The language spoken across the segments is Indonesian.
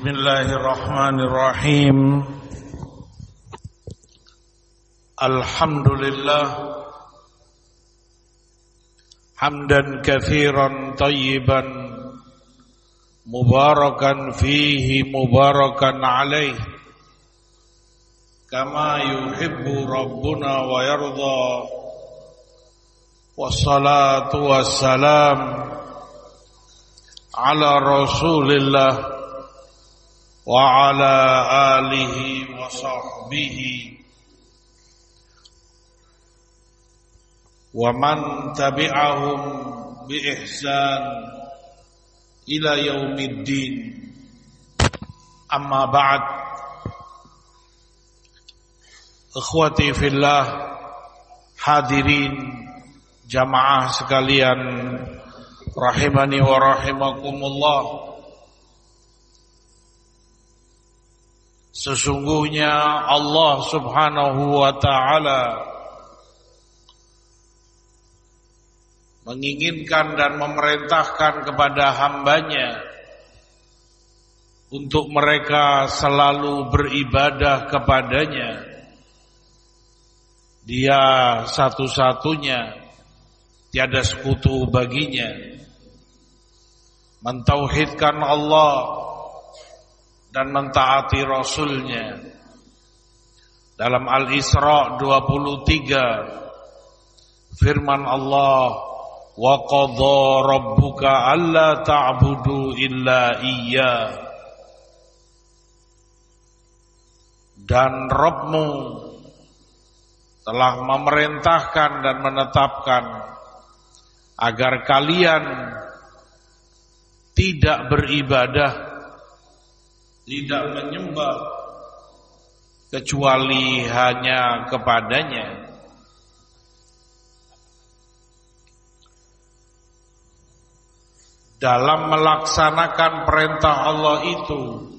Bismillahirrahmanirrahim. Alhamdulillah hamdan katsiran thayyiban mubarakan fihi mubarakan alaih kama yuhibbu rabbuna wa yarda. Wassalatu wassalam ala rasulillah wa ala alihi wa sahbihi wa man tabi'ahum bi ihsan ila yaumiddin. Amma ba'd. Ikhwati fillah, hadirin jamaah sekalian rahimani wa rahimakumullah. Sesungguhnya Allah Subhanahu wa ta'ala menginginkan dan memerintahkan kepada hambanya untuk mereka selalu beribadah kepadanya. Dia satu-satunya, tiada sekutu baginya. Mentauhidkan Allah dan mentaati Rasulnya. Dalam Al-Isra 23 firman Allah, wa qadha rabbuka alla ta'budu illa iyyah. Dan Rabbmu telah memerintahkan dan menetapkan agar kalian tidak beribadah, tidak menyembah kecuali hanya kepadanya. Dalam melaksanakan perintah Allah itu,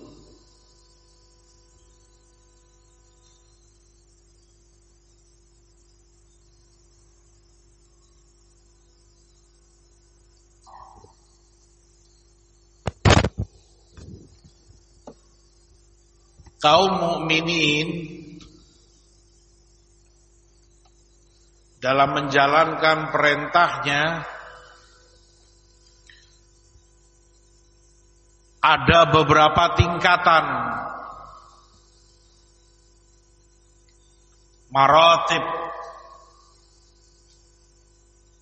kaum mukminin dalam menjalankan perintahnya ada beberapa tingkatan, maratib,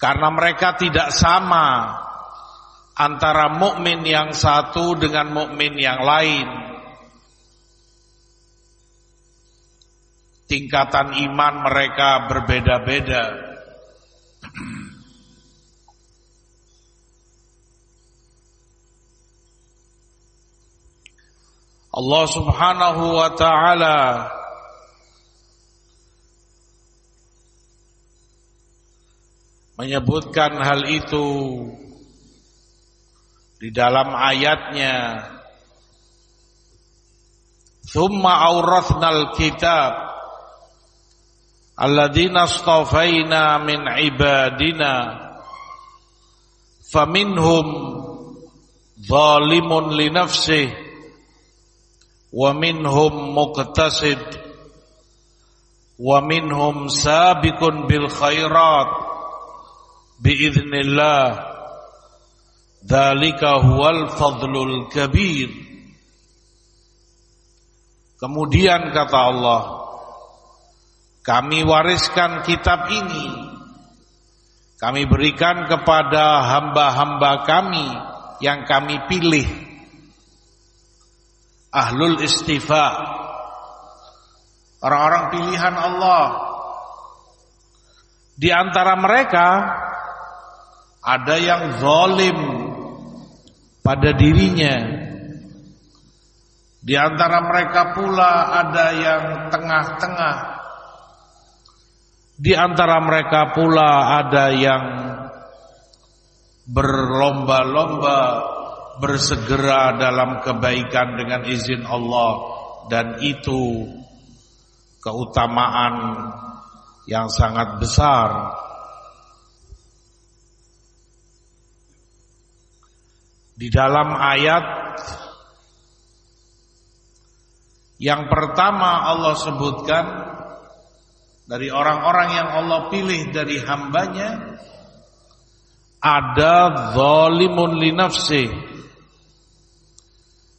karena mereka tidak sama antara mukmin yang satu dengan mukmin yang lain. Tingkatan iman mereka berbeda-beda. Allah Subhanahu wa ta'ala menyebutkan hal itu di dalam ayatnya, "Tsumma awrathnal kitab alladzina astafaina min ibadina faminhum zalimun li nafsihi wa minhum muqtasid wa minhum sabiqun bil khairat biiznillah dzalika huwal fadlul kabir." Kemudian kata Allah, kami wariskan kitab ini, kami berikan kepada hamba-hamba kami yang kami pilih, ahlul istifa, orang-orang pilihan Allah. Di antara mereka ada yang zalim pada dirinya, di antara mereka pula ada yang tengah-tengah, di antara mereka pula ada yang berlomba-lomba bersegera dalam kebaikan dengan izin Allah, dan itu keutamaan yang sangat besar. Di dalam ayat Yang pertama Allah sebutkan dari orang-orang yang Allah pilih dari hambanya, ada zalimun li nafsih.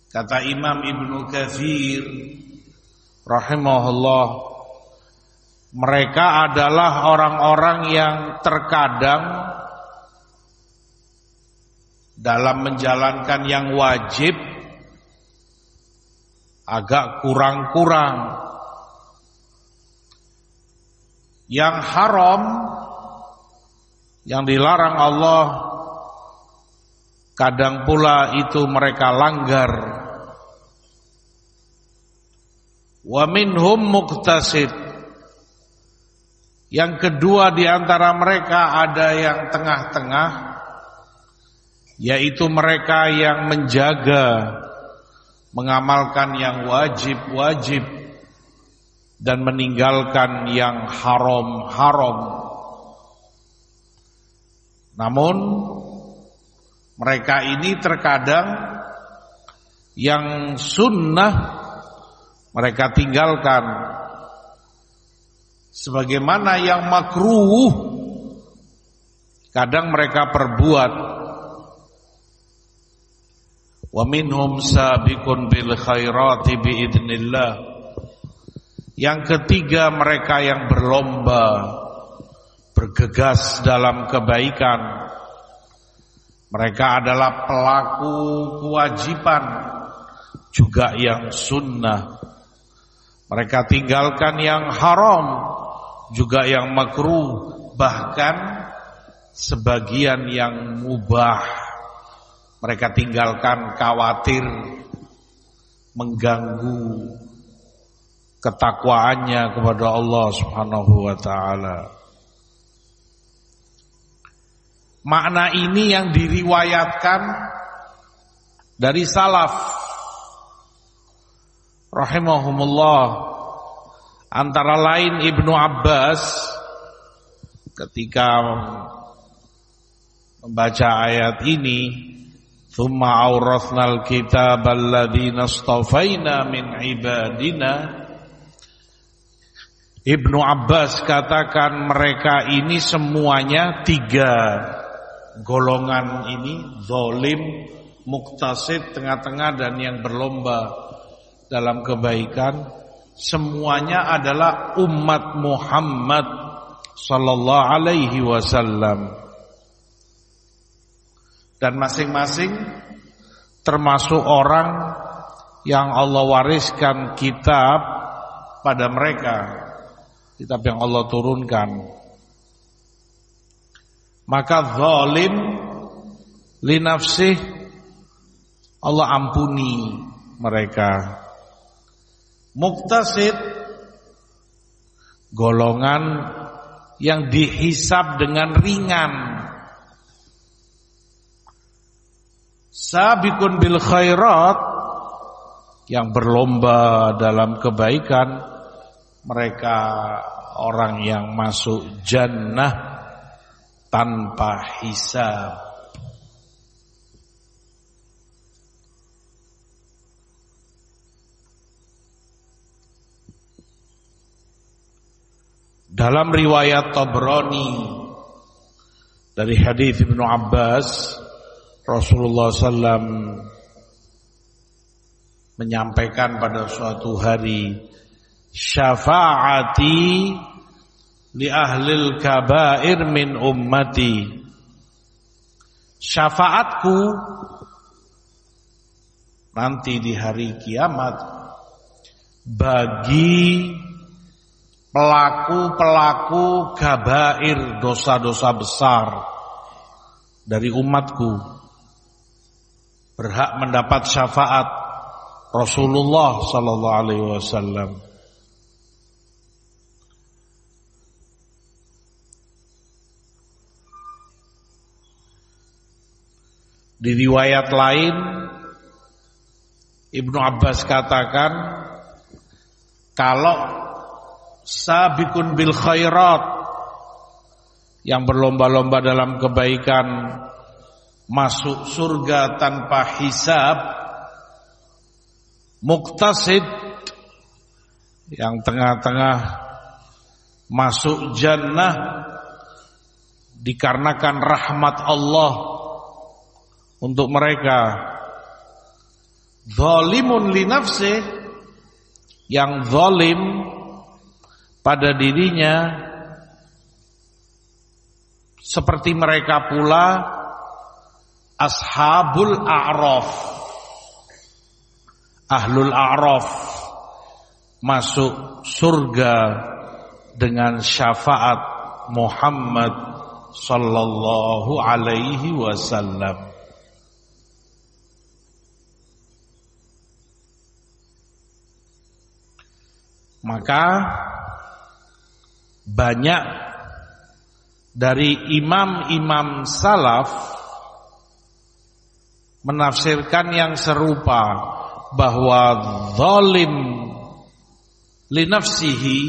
Kata Imam Ibnu Katsir rahimahullah, mereka adalah orang-orang yang terkadang dalam menjalankan yang wajib agak kurang-kurang, yang haram, yang dilarang Allah, kadang pula itu mereka langgar. Wa minhum muqtasid. Yang kedua di antara mereka ada yang tengah-tengah, yaitu mereka yang menjaga, mengamalkan yang wajib-wajib dan meninggalkan yang haram-haram. Namun mereka ini terkadang yang sunnah mereka tinggalkan, sebagaimana yang makruh kadang mereka perbuat. Wa minhum sabiqun bil khairati biidznillah. Yang ketiga mereka yang berlomba, bergegas dalam kebaikan. Mereka adalah pelaku kewajiban juga yang sunnah. Mereka tinggalkan yang haram juga yang makruh, bahkan sebagian yang mubah mereka tinggalkan khawatir mengganggu ketakwaannya kepada Allah Subhanahu wa taala. Makna ini yang diriwayatkan dari salaf rahimahumullah, antara lain Ibnu Abbas ketika membaca ayat ini, "Tsumma awrathnal kitaba alladziina istafaina min ibadina." Ibnu Abbas katakan mereka ini semuanya tiga golongan ini, zalim, muqtasid tengah-tengah, dan yang berlomba dalam kebaikan, semuanya adalah umat Muhammad sallallahu alaihi wasallam. Dan masing-masing termasuk orang yang Allah wariskan kitab pada mereka, kitab yang Allah turunkan. Maka zalim li nafsih, Allah ampuni mereka. Muqtasid, golongan yang dihisab dengan ringan. Sabiqun bil khairat, yang berlomba dalam kebaikan, mereka orang yang masuk jannah tanpa hisab. Dalam riwayat Tabrani dari hadis Ibnu Abbas, Rasulullah SAW menyampaikan pada suatu hari, "Syafaati li ahlil kabair min ummati." Syafaatku nanti di hari kiamat bagi pelaku-pelaku kabair, dosa-dosa besar dari umatku, berhak mendapat syafaat Rasulullah sallallahu alaihi wasallam. Di riwayat lain Ibnu Abbas katakan, kalau sabiqun bil khairat, yang berlomba-lomba dalam kebaikan, masuk surga tanpa hisab, muqtasid, yang tengah-tengah masuk jannah dikarenakan rahmat Allah untuk mereka. Zalimun li nafsih, yang zalim pada dirinya, seperti mereka pula ashabul a'raf, ahlul a'raf, masuk surga dengan syafaat Muhammad sallallahu alaihi wasallam. Maka banyak dari imam-imam salaf menafsirkan yang serupa, bahwa zalim li nafsihi,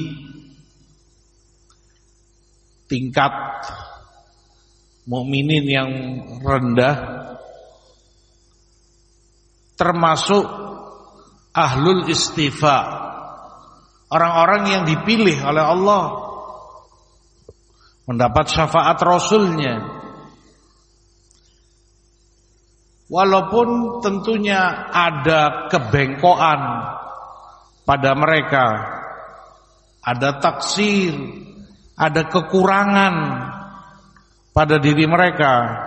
tingkat mukminin yang rendah, termasuk ahlul istifa, orang-orang yang dipilih oleh Allah mendapat syafaat Rasulnya. Walaupun tentunya ada kebengkoan pada mereka, ada taksir, ada kekurangan pada diri mereka.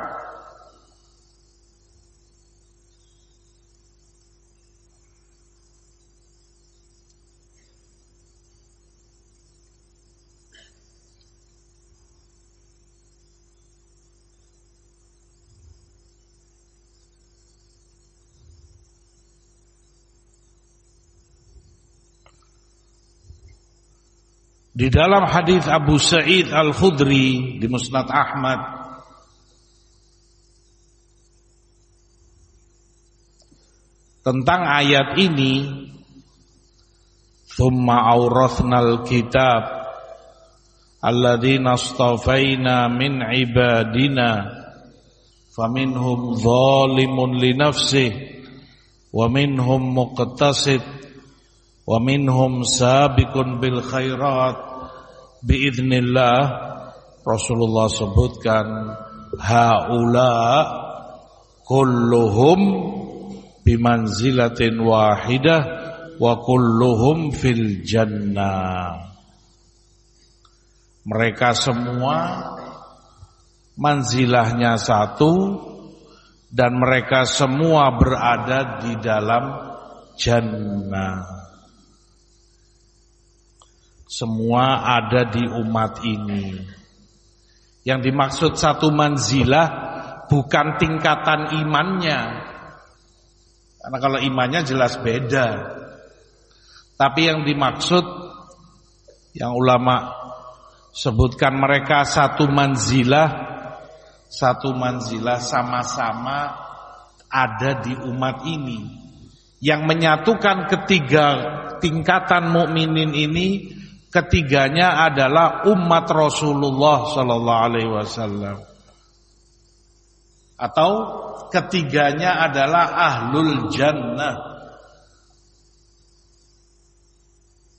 Di dalam hadis Abu Sa'id Al-Khudri di Musnad Ahmad, tentang ayat ini, "Tsumma awrathnal kitab alladzina astafaina min ibadina faminhum zalimun li nafsihi wa minhum muqtasid wa minhum sabiqun bil khairat biidznillah." Rasulullah sebutkan, haula kulluhum bimanzilatin wahidah wa kulluhum fil jannah. Mereka semua manzilahnya satu dan mereka semua berada di dalam jannah. Semua ada di umat ini. Yang dimaksud satu manzilah bukan tingkatan imannya, karena kalau imannya jelas beda. Tapi yang dimaksud, yang ulama sebutkan, mereka satu manzilah sama-sama ada di umat ini. Yang menyatukan ketiga tingkatan mukminin ini, ketiganya adalah umat Rasulullah sallallahu alaihi wasallam, atau ketiganya adalah ahlul jannah.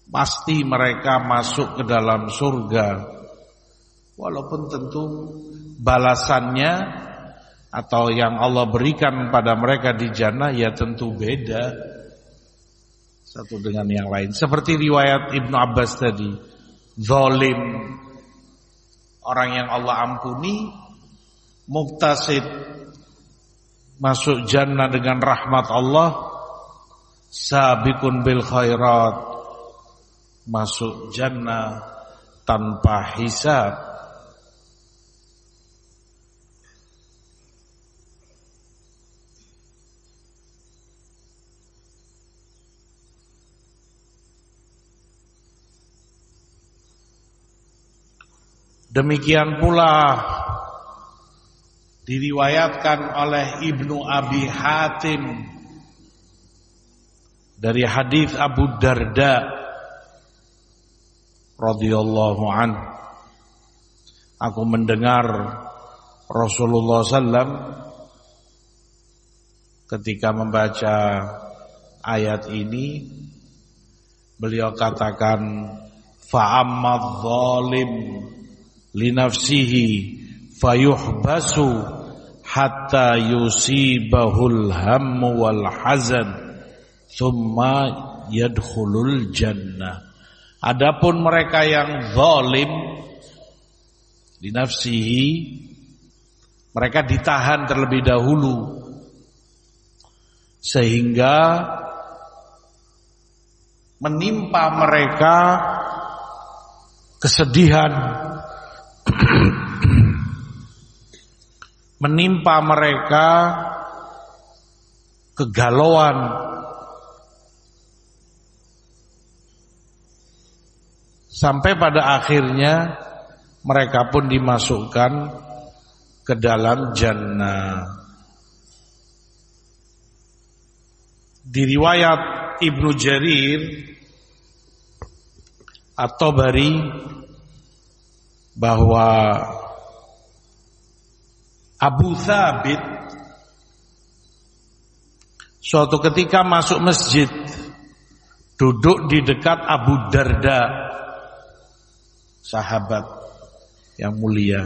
Pasti mereka masuk ke dalam surga, walaupun tentu balasannya atau yang Allah berikan pada mereka di jannah ya tentu beda satu dengan yang lain. Seperti riwayat Ibnu Abbas tadi, zalim, orang yang Allah ampuni, muqtasid, masuk jannah dengan rahmat Allah, sabiqun bil khairat, masuk jannah tanpa hisab. Demikian pula diriwayatkan oleh Ibnu Abi Hatim dari hadis Abu Darda radhiyallahu anhu, aku mendengar Rasulullah sallam ketika membaca ayat ini, beliau katakan fa'ammadz zalim li nafsihi fayuhbasu hatta yusibahul hammu wal hazan thumma yadkhulul jannah. Adapun mereka yang zalim li nafsihi, mereka ditahan terlebih dahulu sehingga menimpa mereka kesedihan, menimpa mereka kegalauan, sampai pada akhirnya mereka pun dimasukkan ke dalam jannah. Di riwayat Ibnu Jarir At-Tabari bahwa Abu Thabit suatu ketika masuk masjid, duduk di dekat Abu Darda, sahabat yang mulia.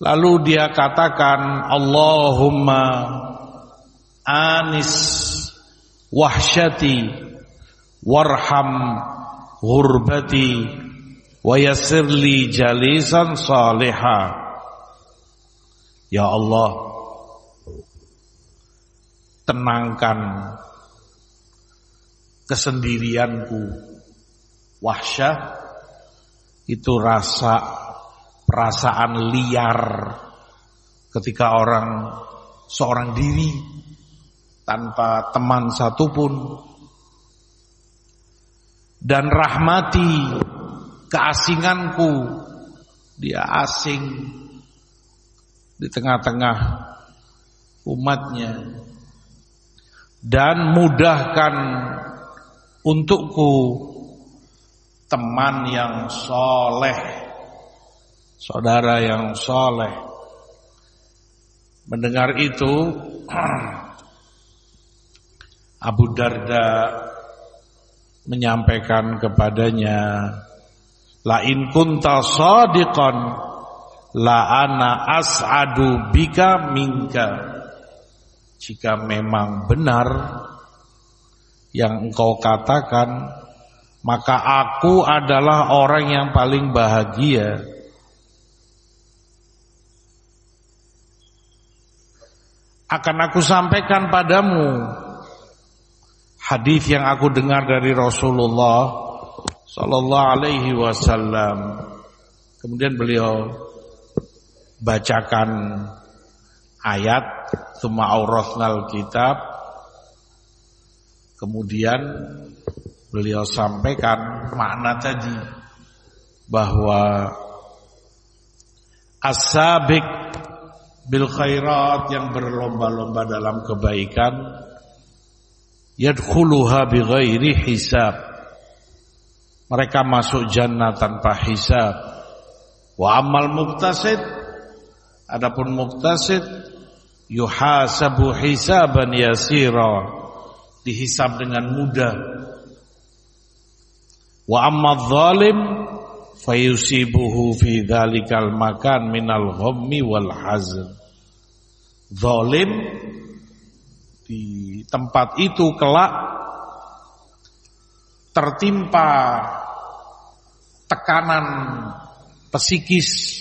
Lalu dia katakan, Allahumma anis wahsyati warham ghurbati wa yassirli jalisan salihah. Ya Allah, tenangkan kesendirianku. Wahsyah itu perasaan liar ketika seorang diri tanpa teman satupun. Dan rahmati keasinganku, dia asing di tengah-tengah umatnya. Dan mudahkan untukku teman yang soleh, saudara yang soleh. Mendengar itu Abu Darda menyampaikan kepadanya, la in kunta shadiqan la ana as'adu bika minka. Jika memang benar yang engkau katakan, maka aku adalah orang yang paling bahagia. Akan aku sampaikan padamu hadis yang aku dengar dari Rasulullah sallallahu alaihi wasallam. Kemudian beliau bacakan ayat, tsumma awrathnal kitab. Kemudian beliau sampaikan makna tadi bahwa as-sabiq bil khairat, yang berlomba-lomba dalam kebaikan, yadkhuluha bighairi hisab, mereka masuk jannah tanpa hisab. Wa ammal muqtasid, adapun muqtasid, yuhasabu hisaban yasira, dihisab dengan mudah. Wa amma adh-dhalim fayusibuhu fi dzalikal makan minal ghammi wal hazn. Zalim di tempat itu kelak tertimpa tekanan psikis,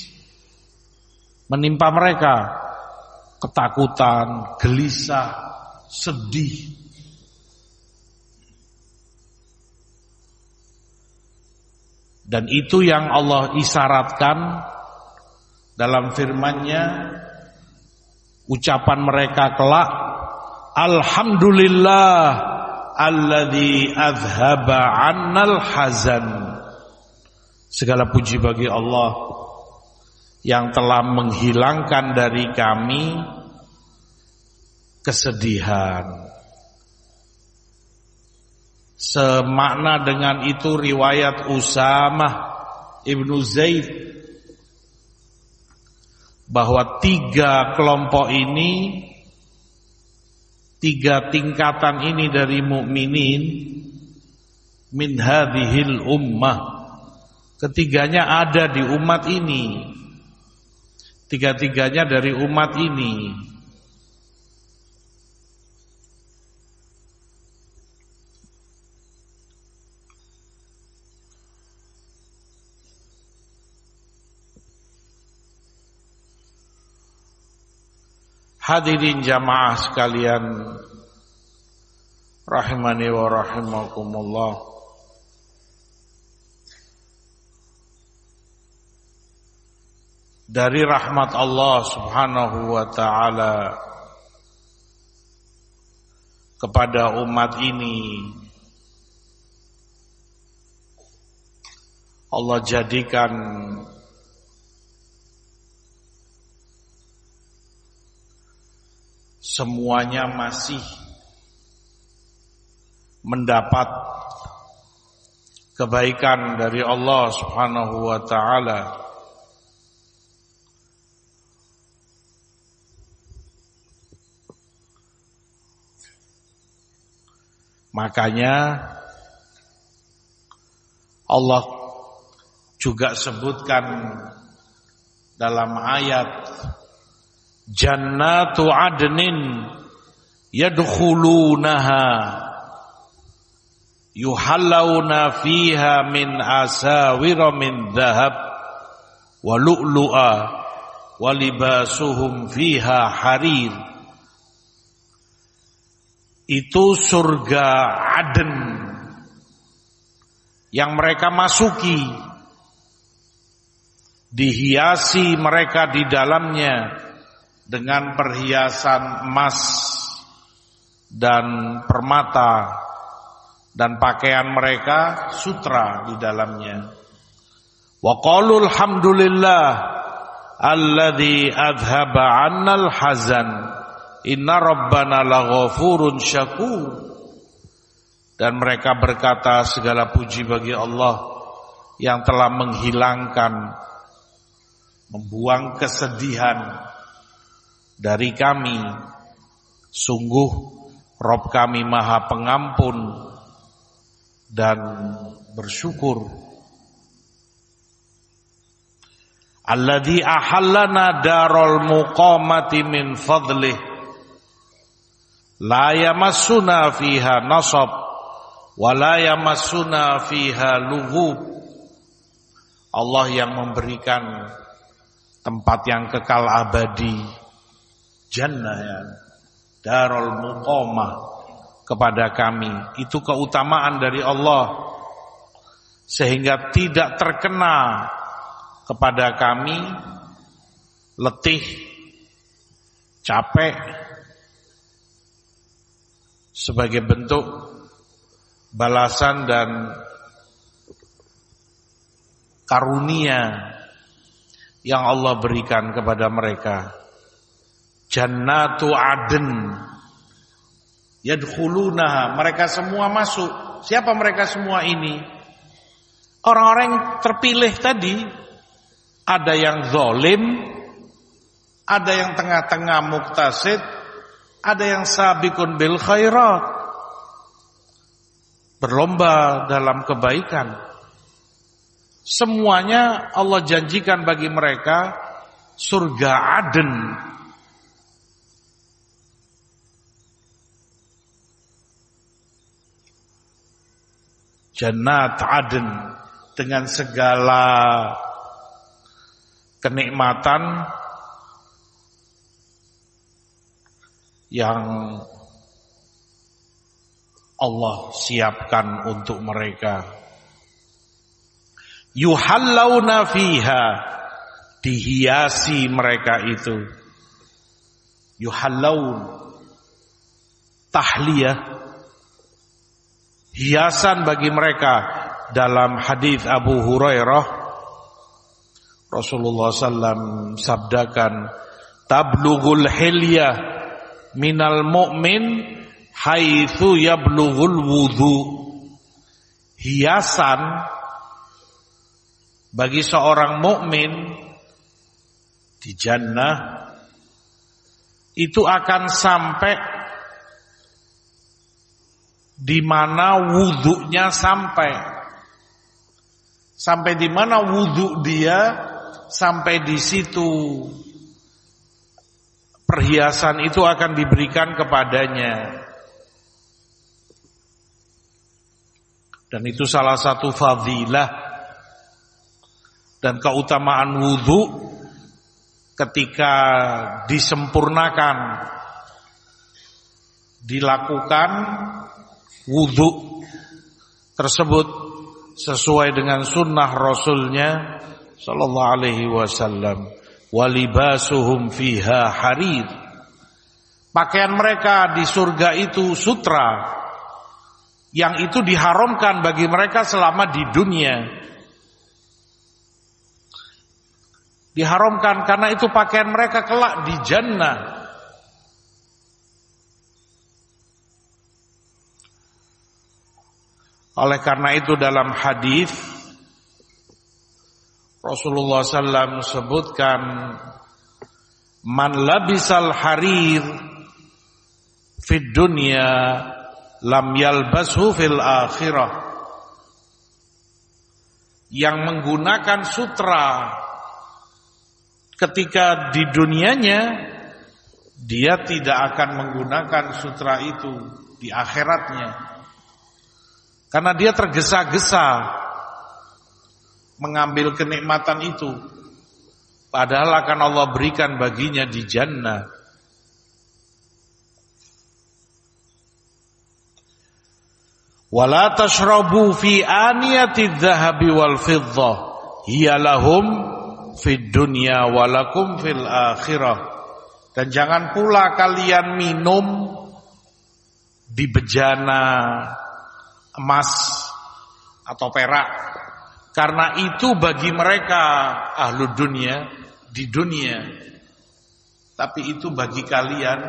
menimpa mereka ketakutan, gelisah, sedih. Dan itu yang Allah isyaratkan dalam firman-Nya, ucapan mereka kelak, alhamdulillah alladzi azhaba 'annal hazan. Segala puji bagi Allah yang telah menghilangkan dari kami kesedihan. Semakna dengan itu riwayat Usamah ibnu Zaid, bahwa 3 kelompok ini, 3 tingkatan ini dari mukminin min hadhil ummah. Ketiganya ada di umat ini. Tiga-tiganya dari umat ini. Hadirin jamaah sekalian, rahimani wa rahimakumullah. Dari rahmat Allah subhanahu wa ta'ala kepada umat ini, Allah jadikan semuanya masih mendapat kebaikan dari Allah subhanahu wa ta'ala. Makanya Allah juga sebutkan dalam ayat, Jannatu adnin yadkhulunaha yuhallawna fiha min asawira min dhahab wa lu'lu'a wa libasuhum fiha harir. Itu surga Aden yang mereka masuki, dihiasi mereka di dalamnya dengan perhiasan emas dan permata, dan pakaian mereka sutra di dalamnya. Wa qalu alhamdulillah alladzi adhaba 'annal hazan inna rabbana laghafurun syakur. Dan mereka berkata, segala puji bagi Allah yang telah menghilangkan, membuang kesedihan dari kami. Sungguh Rabb kami Maha Pengampun dan bersyukur. Alladzi ahallana darul muqamati min fadlih la yamassuna fiha nasab wa la yamassuna fiha lughub. Allah yang memberikan tempat yang kekal abadi, jannah ya, darul muqamah kepada kami. Itu keutamaan dari Allah, sehingga tidak terkena kepada kami letih, capek, sebagai bentuk balasan dan karunia yang Allah berikan kepada mereka. Jannatu Aden yadkhulunaha, mereka semua masuk. Siapa mereka semua ini? Orang-orang yang terpilih tadi. Ada yang zalim, ada yang tengah-tengah muktasid, ada yang sabiqun bil khairat, berlomba dalam kebaikan. Semuanya Allah janjikan bagi mereka surga Aden. Jannat Aden, dengan segala kenikmatan yang Allah siapkan untuk mereka. Yuhallawna fiha, dihiasi mereka itu. Yuhallawun, tahliyah, hiasan bagi mereka. Dalam hadis Abu Hurairah, Rasulullah SAW sabdakan, tablughul hilyah minal mu'min haitsu yablughul wudhu. Hiasan bagi seorang mukmin di jannah itu akan sampai di mana wudhunya sampai di mana wudhu dia, sampai di situ perhiasan itu akan diberikan kepadanya. Dan itu salah satu fadilah dan keutamaan wudhu ketika disempurnakan, dilakukan wudhu tersebut sesuai dengan sunnah Rasulnya sallallahu alaihi wasallam. Walibasuhum fiha harir. Pakaian mereka di surga itu sutra, yang itu diharamkan bagi mereka selama di dunia. Diharamkan karena itu pakaian mereka kelak di jannah. Oleh karena itu dalam hadis Rasulullah SAW sebutkan, man labisal harir fid dunya lam yalbashu fil akhirah. Yang menggunakan sutra ketika di dunianya, dia tidak akan menggunakan sutra itu di akhiratnya. Karena dia tergesa-gesa mengambil kenikmatan itu, padahal akan Allah berikan baginya di jannah. Wala tashrabu fi aniyati dhahabi wal fiddah hiya lahum fid dunya wa lakum fil akhirah. Dan jangan pula kalian minum di bejana emas atau perak, karena itu bagi mereka ahlu dunia di dunia, tapi itu bagi kalian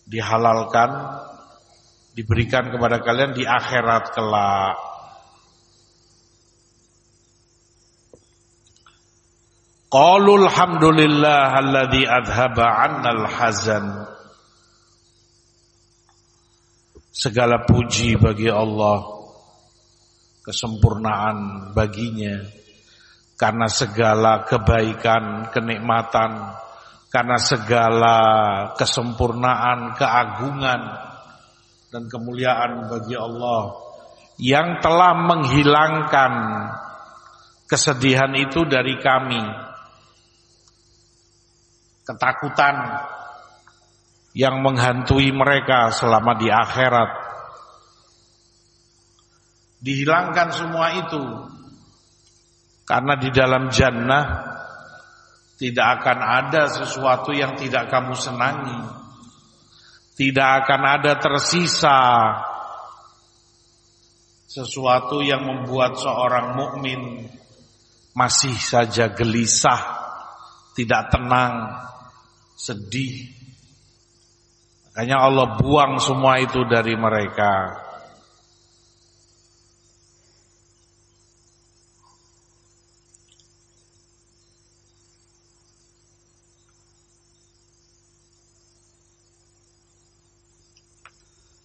dihalalkan, diberikan kepada kalian di akhirat kelak. Qalu alhamdulillah alladzi adhaba 'annal hazan. Segala puji bagi Allah, kesempurnaan baginya, karena segala kebaikan, kenikmatan, karena segala kesempurnaan, keagungan dan kemuliaan bagi Allah yang telah menghilangkan kesedihan itu dari kami, ketakutan yang menghantui mereka selama di akhirat. Dihilangkan semua itu, karena di dalam jannah tidak akan ada sesuatu yang tidak kamu senangi, tidak akan ada tersisa sesuatu yang membuat seorang mukmin masih saja gelisah, tidak tenang, sedih. Makanya Allah buang semua itu dari mereka.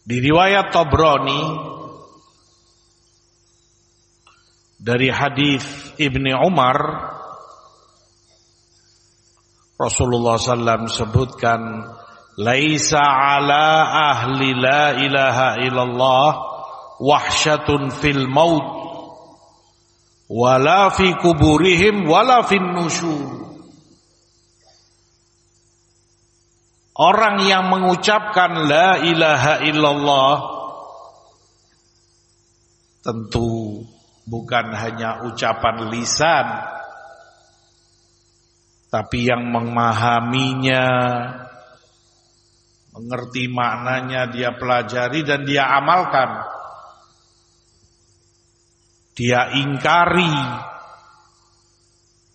Di riwayat Tabrani dari hadis Ibni Umar, Rasulullah SAW sebutkan, laisa ala ahli la ilaha illallah wahsyatun fil maut wala fi kuburihim wala fin nusyur. Orang yang mengucapkan la ilaha illallah tentu bukan hanya ucapan lisan, tapi yang memahaminya, mengerti maknanya, dia pelajari dan dia amalkan. Dia ingkari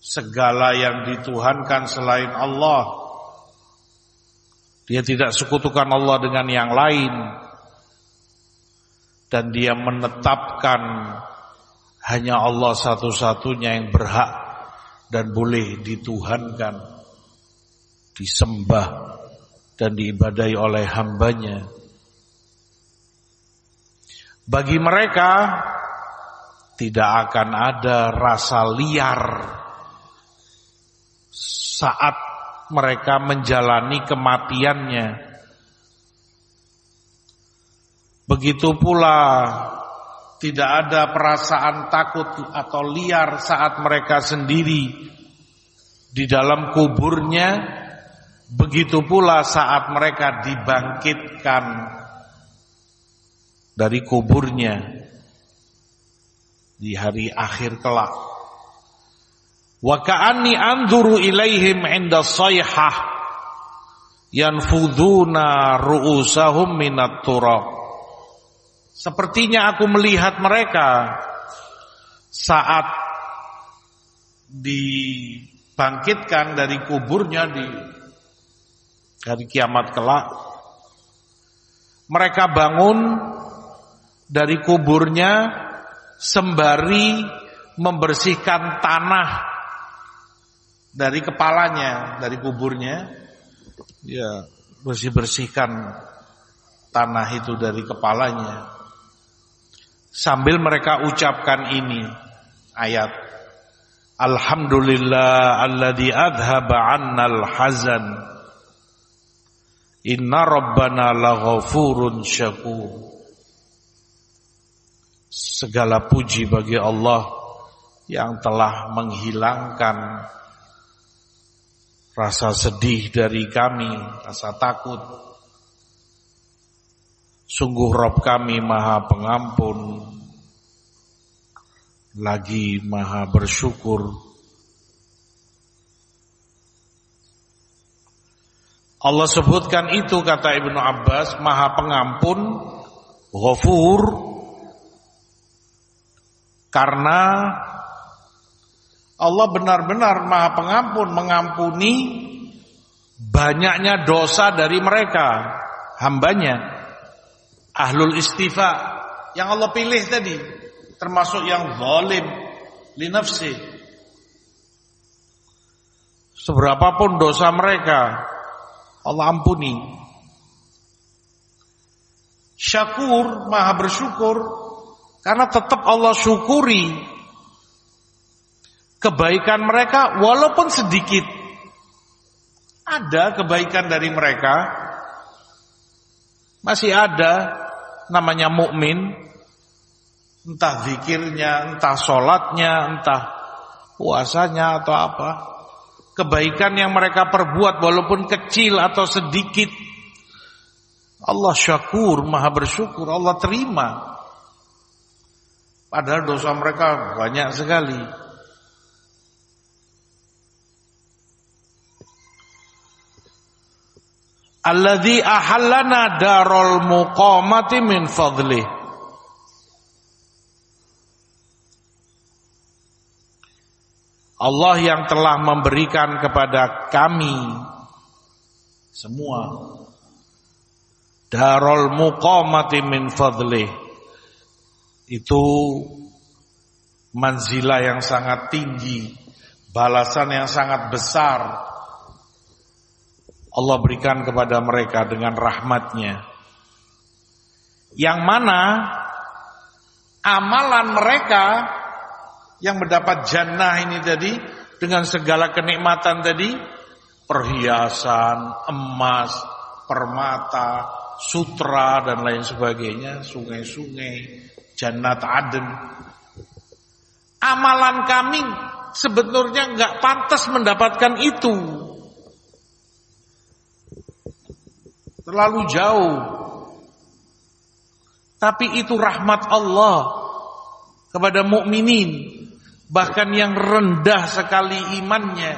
segala yang dituhankan selain Allah. Dia tidak sekutukan Allah dengan yang lain. Dan dia menetapkan hanya Allah satu-satunya yang berhak dan boleh dituhankan, disembah dan diibadahi oleh hambanya. Bagi mereka tidak akan ada rasa liar saat mereka menjalani kematiannya. Begitu pula tidak ada perasaan takut atau liar saat mereka sendiri di dalam kuburnya. Begitu pula saat mereka dibangkitkan dari kuburnya di hari akhir kelak. Wa ka'anni anzuru ilaihim 'inda sayhah yanfuduna ru'usahum minat turab. Sepertinya aku melihat mereka saat dibangkitkan dari kuburnya di hari kiamat kelak. Mereka bangun dari kuburnya sembari membersihkan tanah dari kepalanya, dari kuburnya. Ya, bersihkan tanah itu dari kepalanya. Sambil mereka ucapkan ini ayat, Alhamdulillah alladzi adhaba 'annal hazan inna rabbana laghafurun syakur. Segala puji bagi Allah yang telah menghilangkan rasa sedih dari kami, rasa takut. Sungguh Rabb kami Maha Pengampun, lagi Maha Bersyukur. Allah sebutkan itu, kata Ibnu Abbas, Maha Pengampun, Ghafur, karena Allah benar-benar Maha Pengampun, mengampuni banyaknya dosa dari mereka, hambanya. Ahlul istifa yang Allah pilih tadi, termasuk yang zalim li nafsi. Seberapapun dosa mereka, Allah ampuni. Syakur, Maha Bersyukur, karena tetap Allah syukuri kebaikan mereka walaupun sedikit. Ada kebaikan dari mereka, masih ada namanya mukmin, entah zikirnya, entah sholatnya, entah puasanya atau apa. Kebaikan yang mereka perbuat walaupun kecil atau sedikit, Allah syakur, Maha Bersyukur, Allah terima. Padahal dosa mereka banyak sekali. Alladzi ahallana darul muqamati min fadlih. Allah yang telah memberikan kepada kami semua darul muqamati min fadlih. Itu manzilah yang sangat tinggi, balasan yang sangat besar Allah berikan kepada mereka dengan rahmatnya, yang mana amalan mereka yang mendapat jannah ini tadi, dengan segala kenikmatan tadi, perhiasan, emas, permata, sutra dan lain sebagainya, sungai-sungai, jannat Aden. Amalan kami sebetulnya enggak pantas mendapatkan itu. Terlalu jauh. Tapi itu rahmat Allah kepada mukminin, bahkan yang rendah sekali imannya,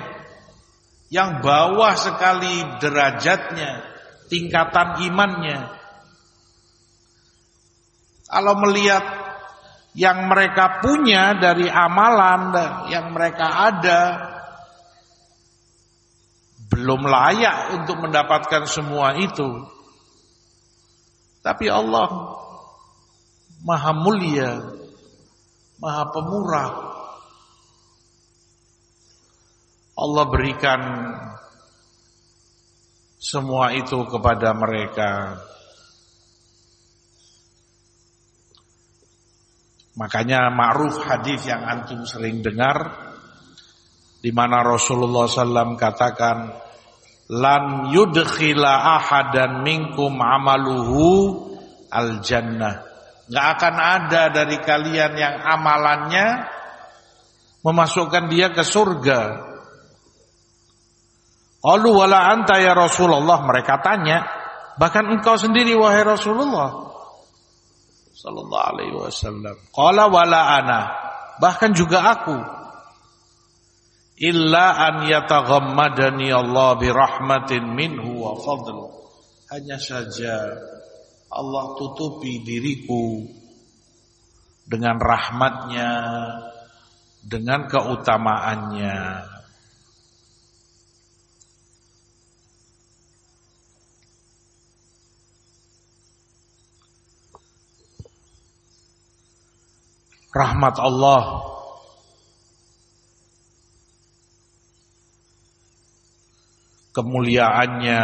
yang bawah sekali derajatnya, tingkatan imannya. Kalau melihat yang mereka punya dari amalan yang mereka ada, belum layak untuk mendapatkan semua itu. Tapi Allah Maha Mulia, Maha Pemurah. Allah berikan semua itu kepada mereka. Makanya ma'ruf hadis yang antum sering dengar, di mana Rasulullah SAW katakan, lan yudkhila ahadan minkum amaluhu al jannah. Nggak akan ada dari kalian yang amalannya memasukkan dia ke surga. Qalu wala anta ya Rasulullah, mereka tanya, bahkan engkau sendiri wahai Rasulullah sallallahu alaihi wasallam. Qala wala ana, bahkan juga aku. Illa an yataghammadani Allah bi rahmatin minhu wa fadl. Hanya saja Allah tutupi diriku dengan rahmatnya, dengan keutamaannya. Rahmat Allah kemuliaannya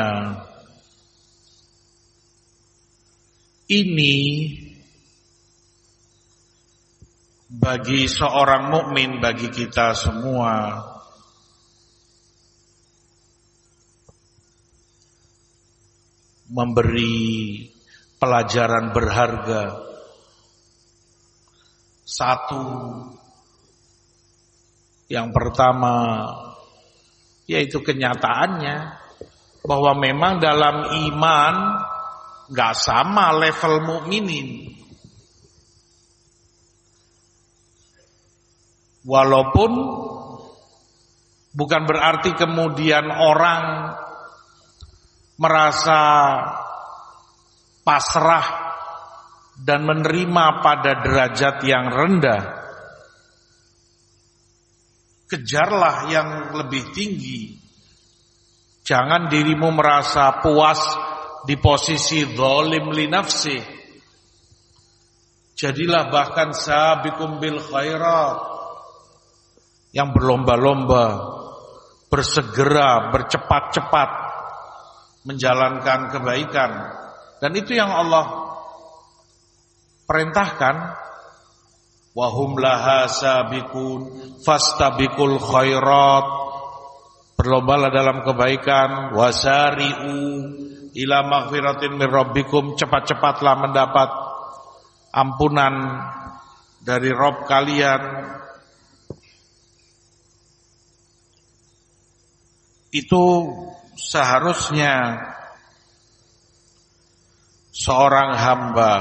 ini bagi seorang mukmin, bagi kita semua memberi pelajaran berharga. Satu, yang pertama yaitu kenyataannya bahwa memang dalam iman gak sama level mukminin. Walaupun bukan berarti kemudian orang merasa pasrah dan menerima pada derajat yang rendah. Kejarlah yang lebih tinggi. Jangan dirimu merasa puas di posisi zalim li nafsi. Jadilah bahkan sabiqum bil khairat, yang berlomba-lomba, bersegera, bercepat-cepat menjalankan kebaikan. Dan itu yang Allah perintahkan, wahum laha sabiqun fastabiqul khairat, berlombalah dalam kebaikan, wasari'u ila maghfiratin min rabbikum, cepat-cepatlah mendapat ampunan dari Rabb kalian. Itu seharusnya seorang hamba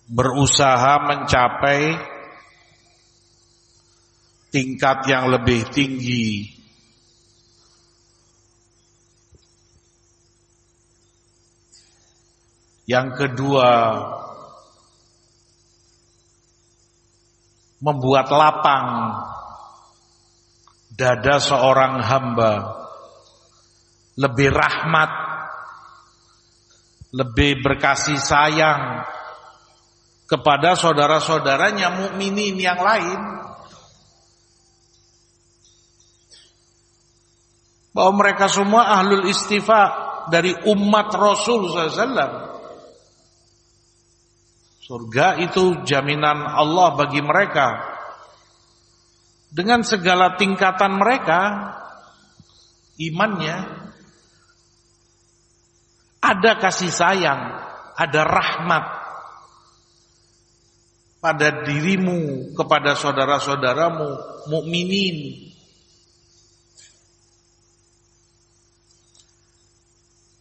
berusaha mencapai tingkat yang lebih tinggi. Yang kedua, membuat lapang dada seorang hamba, lebih rahmat, lebih berkasih sayang kepada saudara-saudaranya mukminin yang lain, bahwa mereka semua ahlul istifa dari umat Rasul SAW. Surga itu jaminan Allah bagi mereka dengan segala tingkatan mereka imannya. Ada kasih sayang, ada rahmat pada dirimu kepada saudara-saudaramu mukminin.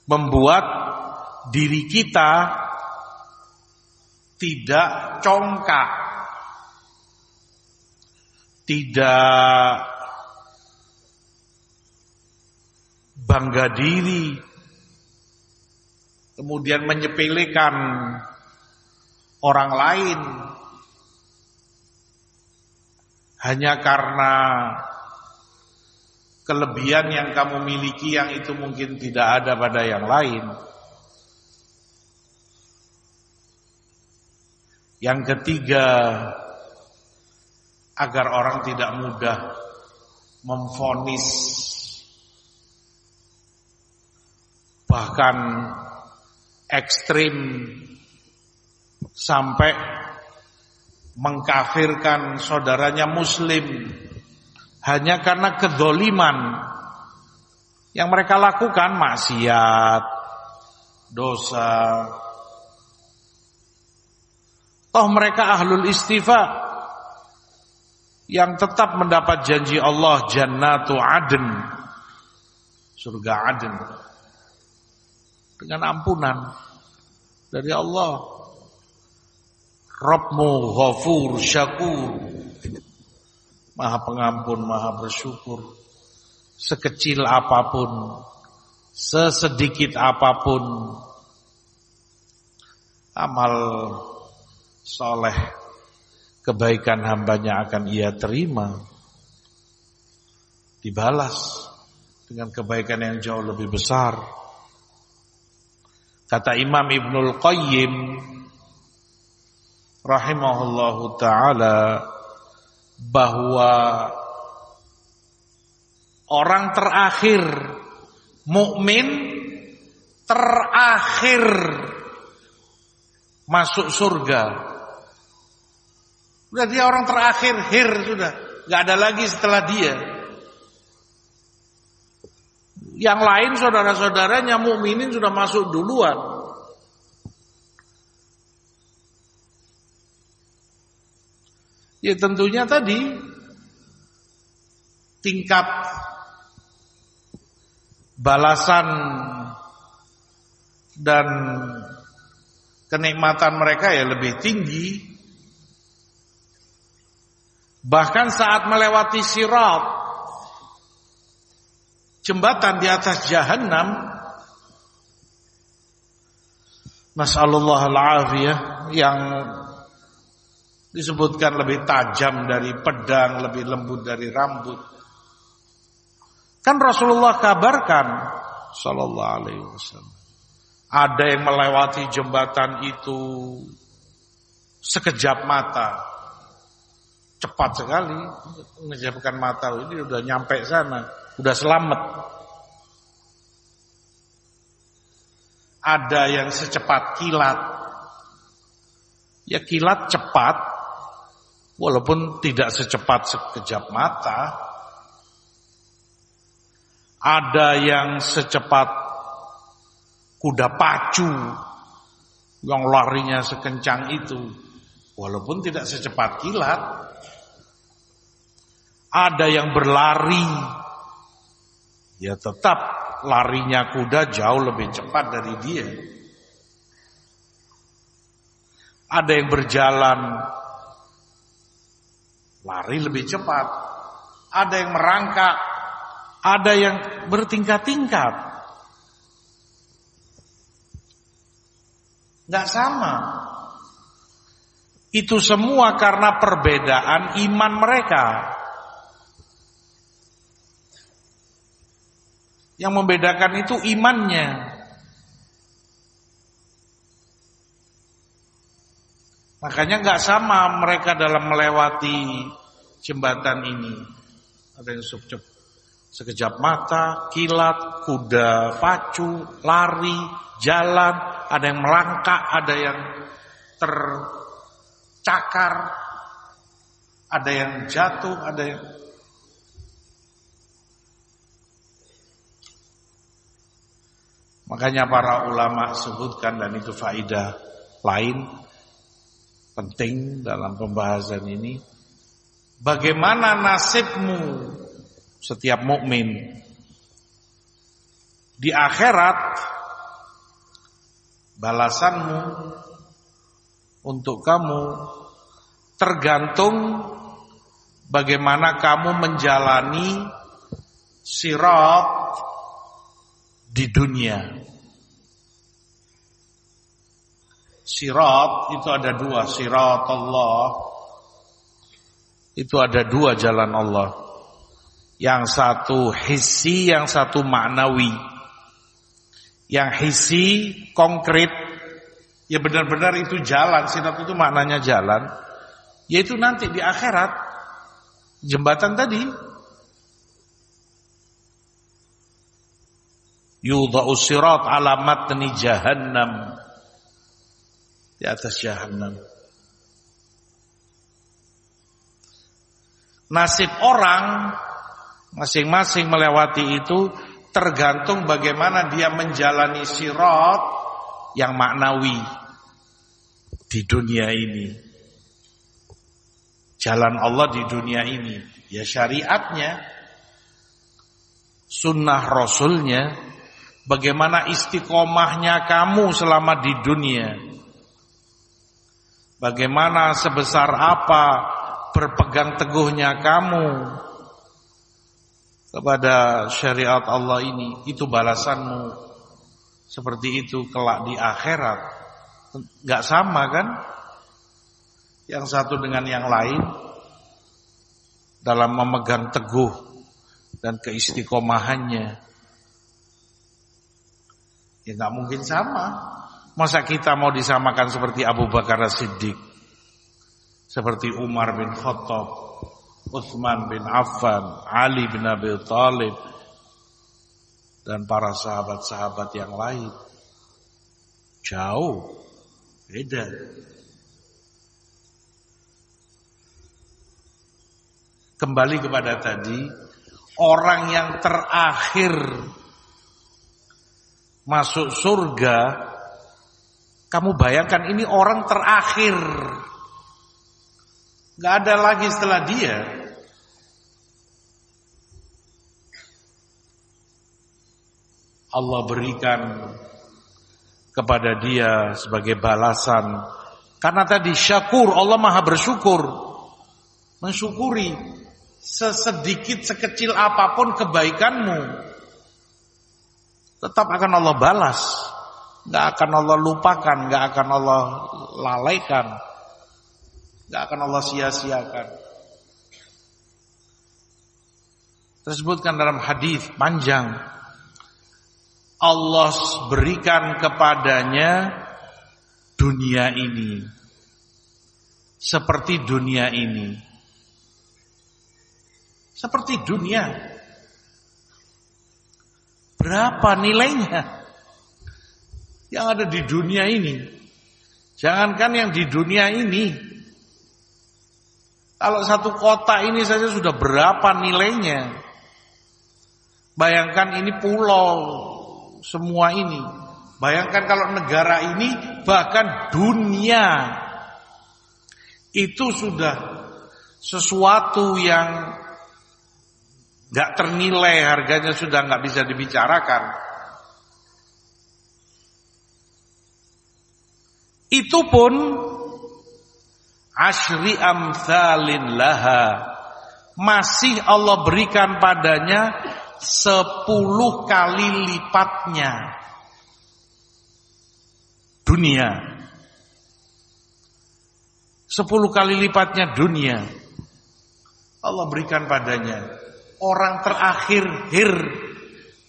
Membuat diri kita tidak congkak, tidak bangga diri, kemudian menyepelekan orang lain hanya karena kelebihan yang kamu miliki yang itu mungkin tidak ada pada yang lain. Yang ketiga, agar orang tidak mudah memvonis, bahkan ekstrim sampai mengkafirkan saudaranya muslim hanya karena kedzaliman yang mereka lakukan, maksiat, dosa. Toh mereka ahlul istifa yang tetap mendapat janji Allah, jannatu adn, surga adn, dengan ampunan dari Allah. Rabbmu ghafur syakur, maha pengampun, maha bersyukur. Sekecil apapun, sesedikit apapun amal soleh, kebaikan hambanya akan ia terima, dibalas dengan kebaikan yang jauh lebih besar. Kata Imam Ibnul Qayyim rahimahullahu ta'ala, bahwa orang terakhir mukmin terakhir masuk surga. Udah dia orang terakhir, sudah nggak ada lagi setelah dia. Yang lain saudara-saudaranya mukminin sudah masuk duluan. Ya tentunya tadi tingkat balasan dan kenikmatan mereka ya lebih tinggi. Bahkan saat melewati sirat, jembatan di atas jahanam, nasallallahu al-afiyah, yang disebutkan lebih tajam dari pedang, lebih lembut dari rambut. Kan Rasulullah kabarkan sallallahu alaihi wasallam, ada yang melewati jembatan itu sekejap mata, cepat sekali menjebakkan mata, ini udah nyampe sana, udah selamat. Ada yang secepat kilat, ya kilat cepat, walaupun tidak secepat sekejap mata. Ada yang secepat kuda pacu yang larinya sekencang itu, walaupun tidak secepat kilat. Ada yang berlari, ya tetap larinya kuda jauh lebih cepat dari dia. Ada yang berjalan, lari lebih cepat. Ada yang merangkak, ada yang bertingkat-tingkat. Gak sama. Itu semua karena perbedaan iman mereka. Yang membedakan itu imannya. Makanya gak sama mereka dalam melewati jembatan ini. Ada yang sekejap mata, kilat, kuda pacu, lari, jalan. Ada yang melangkah, ada yang tercakar, ada yang jatuh, ada yang... Makanya para ulama sebutkan, dan itu faidah lain penting dalam pembahasan ini, bagaimana nasibmu setiap mukmin di akhirat. Balasanmu untuk kamu tergantung bagaimana kamu menjalani sirat di dunia. Sirat itu ada dua, sirat Allah itu ada dua jalan Allah. Yang satu hissi, yang satu maknawi. Yang hissi konkret, ya benar-benar itu jalan, sirat itu maknanya jalan, yaitu nanti di akhirat, jembatan tadi. Yudha'u sirat ala matni jahannam. di atas jahanam. Nasib orang masing-masing melewati itu tergantung bagaimana dia menjalani sirat yang maknawi di dunia ini. Jalan Allah di dunia ini, ya syariatnya, sunnah Rasulnya, bagaimana istiqomahnya kamu selama di dunia, bagaimana sebesar apa berpegang teguhnya kamu kepada syariat Allah ini, itu balasanmu. Seperti itu kelak di akhirat. Gak sama kan? Yang satu dengan yang lain dalam memegang teguh dan keistiqomahannya. Ya gak mungkin sama. Masa kita mau disamakan seperti Abu Bakar As-Siddiq, seperti Umar bin Khattab, Utsman bin Affan, Ali bin Abi Thalib, dan para sahabat-sahabat yang lain? Jauh beda. Kembali kepada tadi, orang yang terakhir masuk surga, kamu bayangkan ini orang terakhir, gak ada lagi setelah dia. Allah berikan kepada dia sebagai balasan, karena tadi syakur, Allah maha bersyukur, mensyukuri sesedikit sekecil apapun kebaikanmu, tetap akan Allah balas, gak akan Allah lupakan, gak akan Allah lalaikan, gak akan Allah sia-siakan. Tersebutkan dalam hadis panjang, Allah berikan kepadanya dunia ini seperti dunia ini. Seperti dunia. Berapa nilainya yang ada di dunia ini? Jangankan yang di dunia ini, kalau satu kota ini saja sudah berapa nilainya? Bayangkan ini pulau semua ini. Bayangkan kalau negara ini, bahkan dunia, itu sudah sesuatu yang gak ternilai, harganya sudah gak bisa dibicarakan. Itu pun asyri amthalin laha, masih Allah berikan padanya 10 kali lipatnya dunia. 10 kali lipatnya dunia Allah berikan padanya. Orang terakhir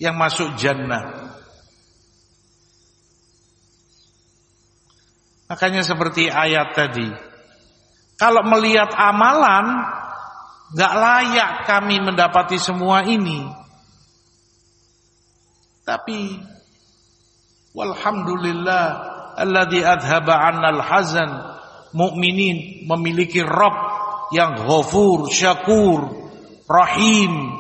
yang masuk jannah. Makanya seperti ayat tadi, kalau melihat amalan, gak layak kami mendapati semua ini. Tapi walhamdulillah alladzi adhaba 'annal hazan, mukminin memiliki Rabb yang Ghafur, Syakur, Rahim.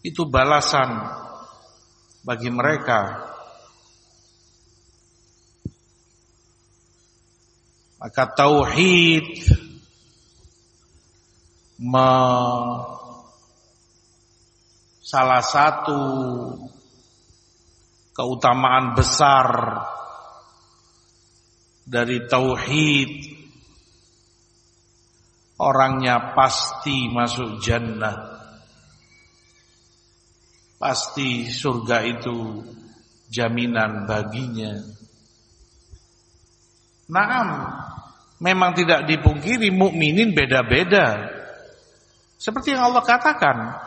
Itu balasan bagi mereka. Maka tauhid salah satu keutamaan besar dari tauhid, orangnya pasti masuk jannah, pasti surga itu jaminan baginya. Naam, memang tidak dipungkiri mukminin beda-beda, seperti yang Allah katakan.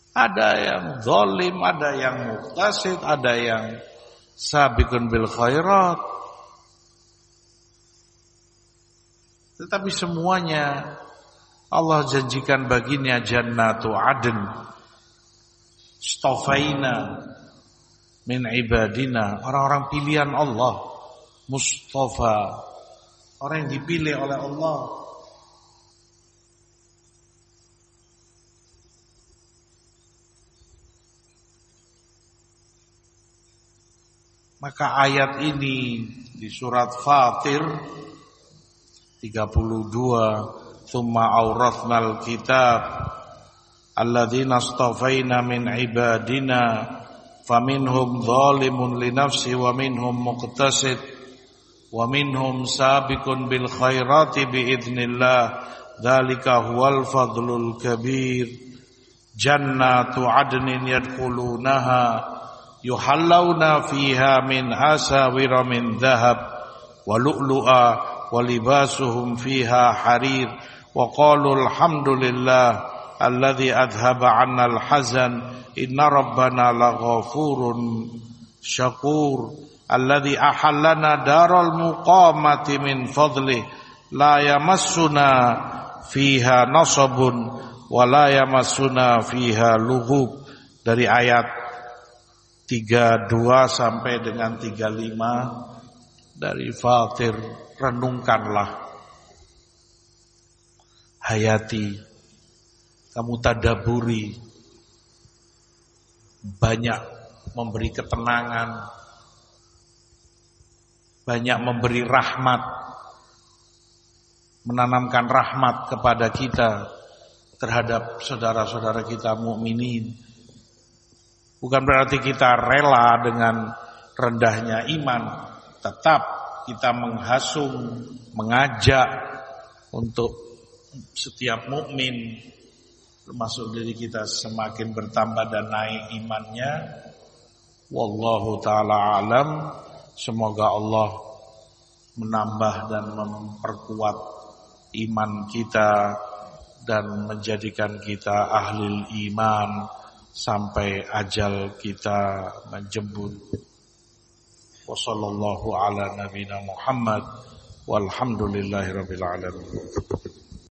Ada yang zalim, ada yang muqtasid, ada yang sabiqun bil khairat. Tetapi semuanya Allah janjikan baginya jannatu adn, Istafaina min ibadina, orang-orang pilihan Allah. Mustafa, orang yang dipilih oleh Allah. Maka ayat ini di surat Fatir 32, "Tsumma awrathnal kitab alladzina astafaina min ibadina faminhum zalimun li nafsi wa minhum muqtasid wa minhum sabiqun bil khairati biidznillah dzalika huwal fadlul kabir jannatu adnin yadkhulunaha yuhallawna fiha min asawira min dhahab wa lu'lu'a wa libasuhum fiha harir wa qalu alhamdulillah alladzi adhaba 'anna al-hazan inna rabbana laghafurun syakur alladzi ahallana daral muqamati min fadlih la yamassuna fiha nasabun wa la yamassuna fiha lughub. Dari ayat 32 sampai dengan 35 dari Fatir. Renungkanlah, hayati, kamu tadaburi, banyak memberi ketenangan, banyak memberi rahmat, menanamkan rahmat kepada kita terhadap saudara-saudara kita mukminin. Bukan berarti kita rela dengan rendahnya iman, tetap kita menghasung, mengajak untuk setiap mukmin termasuk diri kita semakin bertambah dan naik imannya. Wallahu ta'ala alam. Semoga Allah menambah dan memperkuat iman kita dan menjadikan kita ahlul iman sampai ajal kita menjemput. Wa sallallahu ala nabiyina Muhammad walhamdulillahi rabbil alamin.